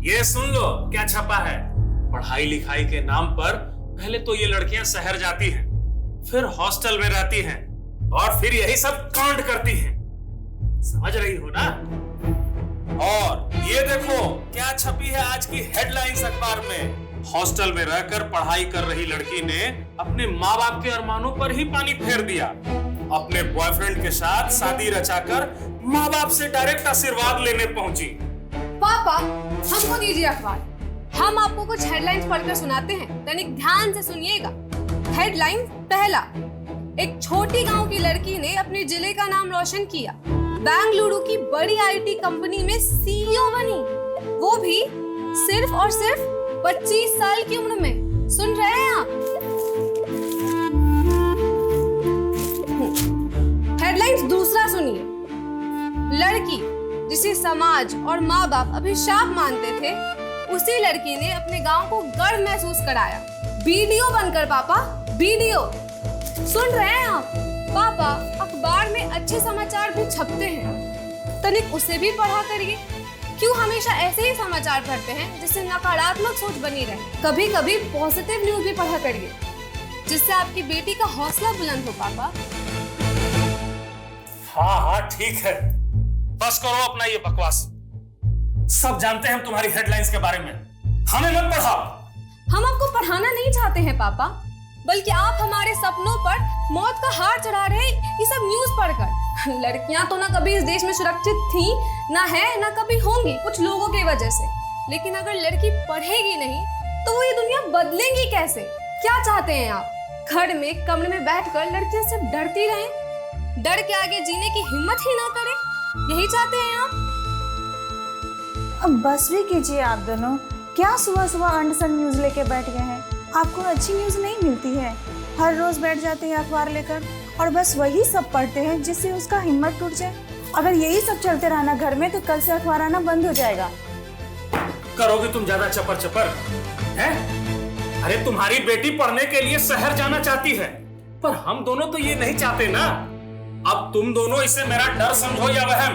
ये सुन लो क्या छपा है। पढ़ाई लिखाई के नाम पर पहले तो ये लड़कियां शहर जाती हैं, फिर हॉस्टल में रहती हैं और फिर यही सब कांड करती हैं। समझ रही हो ना? और ये देखो क्या छपी है आज की हेडलाइंस अखबार में। हॉस्टल में रहकर पढ़ाई कर रही लड़की ने अपने माँ बाप के अरमानों पर ही पानी फेर दिया। अपने बॉयफ्रेंड के साथ शादी रचाकर माँ बाप से डायरेक्ट आशीर्वाद लेने पहुंची। पापा, हमको दीजिए अखबार। हम आपको कुछ हेडलाइंस पढ़कर सुनाते हैं, तनिक ध्यान से सुनिएगा। हेडलाइन पहला, एक छोटी गांव की लड़की ने अपने जिले का नाम रोशन किया। बेंगलुरु की बड़ी आईटी कंपनी में सीईओ बनी, वो भी सिर्फ और सिर्फ 25 साल की उम्र में। सुन रहे हैं आप? हेडलाइंस दूसरा सुनिए। लड़की जिसे समाज और माँ बाप अभिशाप मानते थे, उसी लड़की ने अपने गांव को गर्व महसूस कराया। बीडीओ बनकर पापा, बीडीओ। सुन रहे हैं आप? पापा, अखबार में अच्छे समाचार भी छपते हैं, तनिक उसे भी पढ़ा करिए। क्यों हमेशा ऐसे ही समाचार पढ़ते हैं जिससे नकारात्मक सोच बनी रहे? कभी कभी पॉजिटिव न्यूज भी पढ़ा करिए, जिससे आपकी बेटी का हौसला बुलंद हो। पापा हाँ हाँ ठीक है, बस करो अपना ये बकवास। सब जानते हैं हम तुम्हारी हेडलाइंस के बारे में, हमें मत पढ़ाओ। हम आपको पढ़ाना नहीं चाहते हैं पापा, बल्कि आप हमारे सपनों पर मौत का हार चढ़ा रहे हैं ये सब न्यूज पढ़कर। लड़कियां तो ना कभी इस देश में सुरक्षित थी, ना है, ना कभी होंगी, कुछ लोगों की वजह से। लेकिन अगर लड़की पढ़ेगी नहीं तो वो ये दुनिया बदलेंगी कैसे? क्या चाहते हैं आप? घर में कमरे में बैठकर लड़कियां सिर्फ डरती रहें, डर के आगे जीने की हिम्मत ही ना करें? यही चाहते हैं आप? अब बस भी कीजिए आप दोनों। क्या सुबह सुबह अंडसन न्यूज लेके बैठ गए हैं? आपको अच्छी न्यूज नहीं मिलती है? हर रोज बैठ जाते हैं अखबार लेकर और बस वही सब पढ़ते हैं जिससे उसका हिम्मत टूट जाए। अगर यही सब चलते रहना घर में तो कल से अखबार आना बंद हो जाएगा। करोगे तुम ज्यादा चपर चपर है? अरे तुम्हारी बेटी पढ़ने के लिए शहर जाना चाहती है, पर हम दोनों तो ये नहीं चाहते ना। अब तुम दोनों इसे मेरा डर समझो या वहम,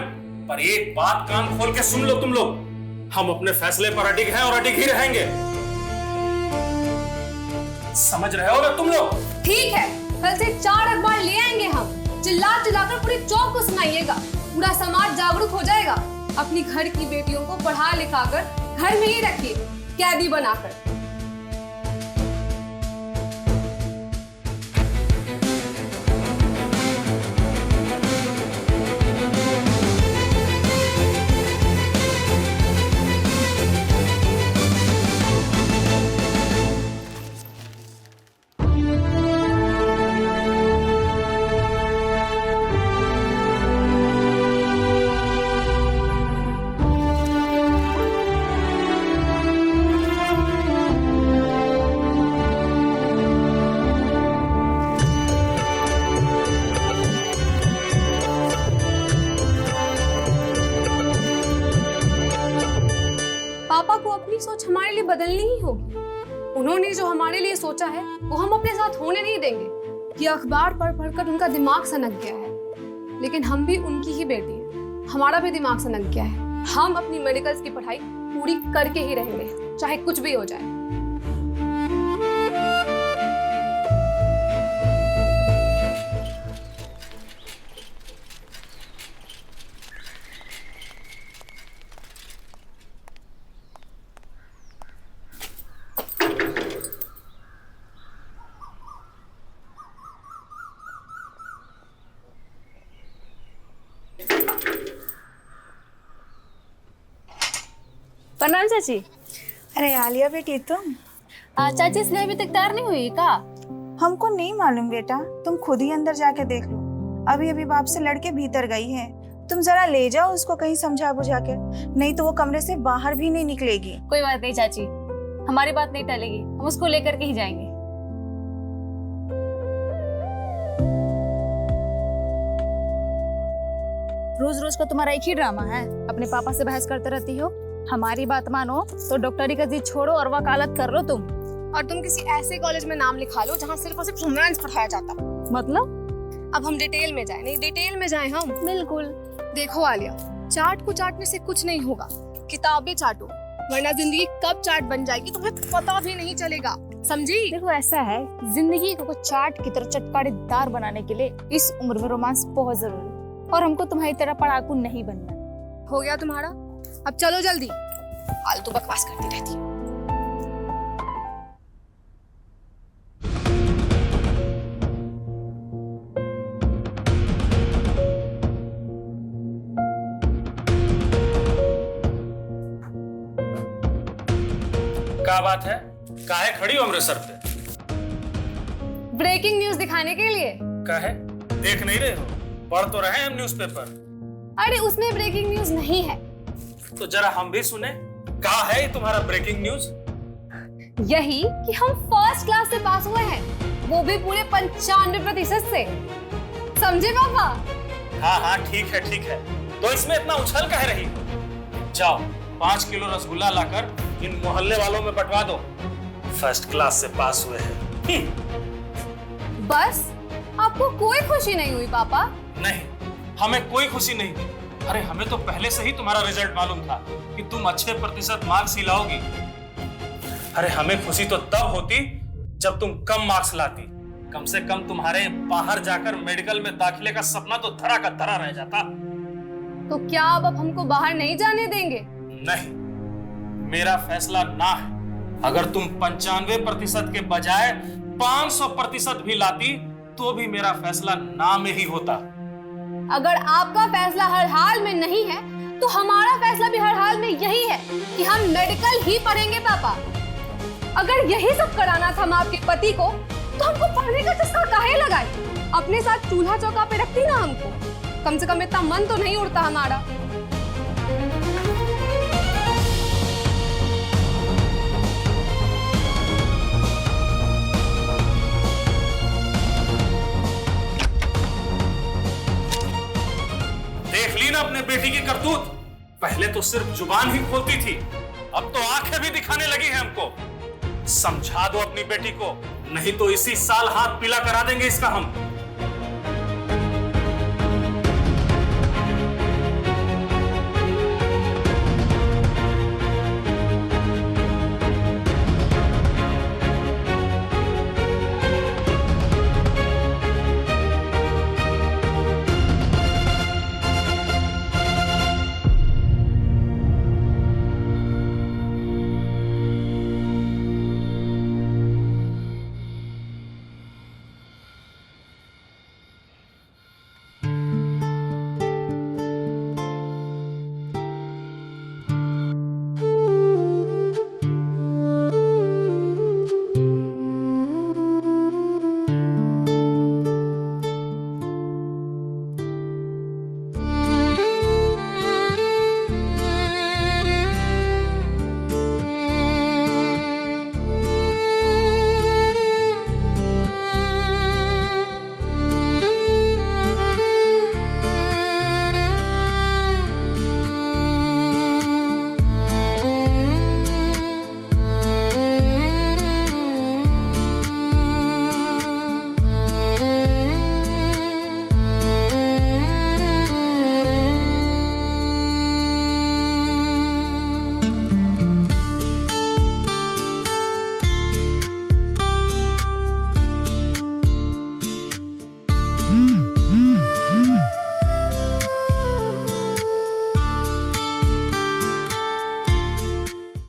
पर एक बात कान खोल के सुन लो तुम लोग, हम अपने फैसले पर अडिग हैं और अडिग ही रहेंगे। समझ रहे हो ना तुम लोग? ठीक है, कल से 4 अखबार ले आएंगे हम। चिल्ला चिल्लाकर पूरे चौक को सुनाइएगा, पूरा समाज जागरूक हो जाएगा। अपनी घर की बेटियों को पढ़ा लिखा कर घर में ही रखिए, कैदी बनाकर। पापा को अपनी सोच हमारे लिए बदलनी ही होगी। उन्होंने जो हमारे लिए सोचा है वो हम अपने साथ होने नहीं देंगे। ये अखबार पढ़ पढ़कर उनका दिमाग सनक गया है, लेकिन हम भी उनकी ही बेटी हैं, हमारा भी दिमाग सनक गया है। हम अपनी मेडिकल्स की पढ़ाई पूरी करके ही रहेंगे, चाहे कुछ भी हो जाए। प्रणाम चाची। अरे आलिया बेटी तुम? चाची इसलिए अभी तक तैयार नहीं हुई का? हमको नहीं मालूम बेटा, तुम खुद ही अंदर जाके देख लो। अभी अभी बाप से लड़के भीतर गई है, तुम जरा ले जाओ उसको कहीं समझा बुझा के, नहीं तो वो कमरे से बाहर भी नहीं निकलेगी। कोई बात नहीं चाची, हमारी बात नहीं टलेगी, हम उसको लेकर के ही जाएंगे। रोज रोज का तुम्हारा एक ही ड्रामा है, अपने पापा से बहस करते रहती हो। हमारी बात मानो तो डॉक्टरी का जिद छोड़ो और वकालत कर लो तुम। और तुम किसी ऐसे कॉलेज में नाम लिखा लो जहाँ सिर्फ और सिर्फ रोमांस पढ़ाया जाता। मतलब? अब हम डिटेल में जाए? नहीं, डिटेल में जाए हम। बिल्कुल। देखो आलिया, चाट को चाटने से कुछ नहीं होगा, किताबें चाटो, वरना जिंदगी कब चाट बन जाएगी तुम्हें पता भी नहीं चलेगा, समझी? देखो ऐसा है, जिंदगी को चाट की तरह चटकारेदार बनाने के लिए इस उम्र में रोमांस बहुत जरूरी है, और हमको तुम्हारी तरह पढ़ाकू नहीं बनना। हो गया तुम्हारा, अब चलो जल्दी, फालतू बकवास करती रहती है। क्या बात है, काहे खड़ी हो अमृतसर पे? ब्रेकिंग न्यूज दिखाने के लिए। काहे देख नहीं रहे हो? पढ़ तो रहे हैं हम न्यूज़पेपर। अरे उसमें ब्रेकिंग न्यूज नहीं है। तो जरा हम भी सुने, क्या है ये तुम्हारा ब्रेकिंग न्यूज? यही कि हम फर्स्ट क्लास से पास हुए हैं, वो भी पूरे 95% से, समझे पापा? हाँ हाँ ठीक है ठीक है, तो इसमें इतना उछल कह रही हो? जाओ 5 किलो रसगुल्ला लाकर इन मोहल्ले वालों में बंटवा दो, फर्स्ट क्लास से पास हुए हैं। बस आपको कोई खुशी नहीं हुई पापा? नहीं, हमें कोई खुशी नहीं हुई। अरे हमें तो पहले से ही तुम्हारा रिजल्ट मालूम था कि तुम अच्छे प्रतिशत मार्क्स ही लाओगी। अरे हमें खुशी तो तब होती जब तुम कम मार्क्स लाती, कम से कम तुम्हारे बाहर जाकर मेडिकल में दाखिले का सपना तो धरा का धरा रह जाता। तो क्या अब हमको बाहर नहीं जाने देंगे? नहीं, मेरा फैसला ना है। अगर तुम 95% के बजाय 500% भी लाती तो भी मेरा फैसला ना में ही होता। अगर आपका फैसला हर हाल में नहीं है तो हमारा फैसला भी हर हाल में यही है कि हम मेडिकल ही पढ़ेंगे पापा। अगर यही सब कराना था हम आपके पति को तो हमको पढ़ने का चस्का काहे लगाई? अपने साथ चूल्हा चौका पे रखती ना हमको, कम से कम इतना मन तो नहीं उड़ता हमारा। देख ली ना अपने बेटी की करतूत, पहले तो सिर्फ जुबान ही खोलती थी, अब तो आंखें भी दिखाने लगी हैं हमको। समझा दो अपनी बेटी को, नहीं तो इसी साल हाथ पीला करा देंगे इसका हम।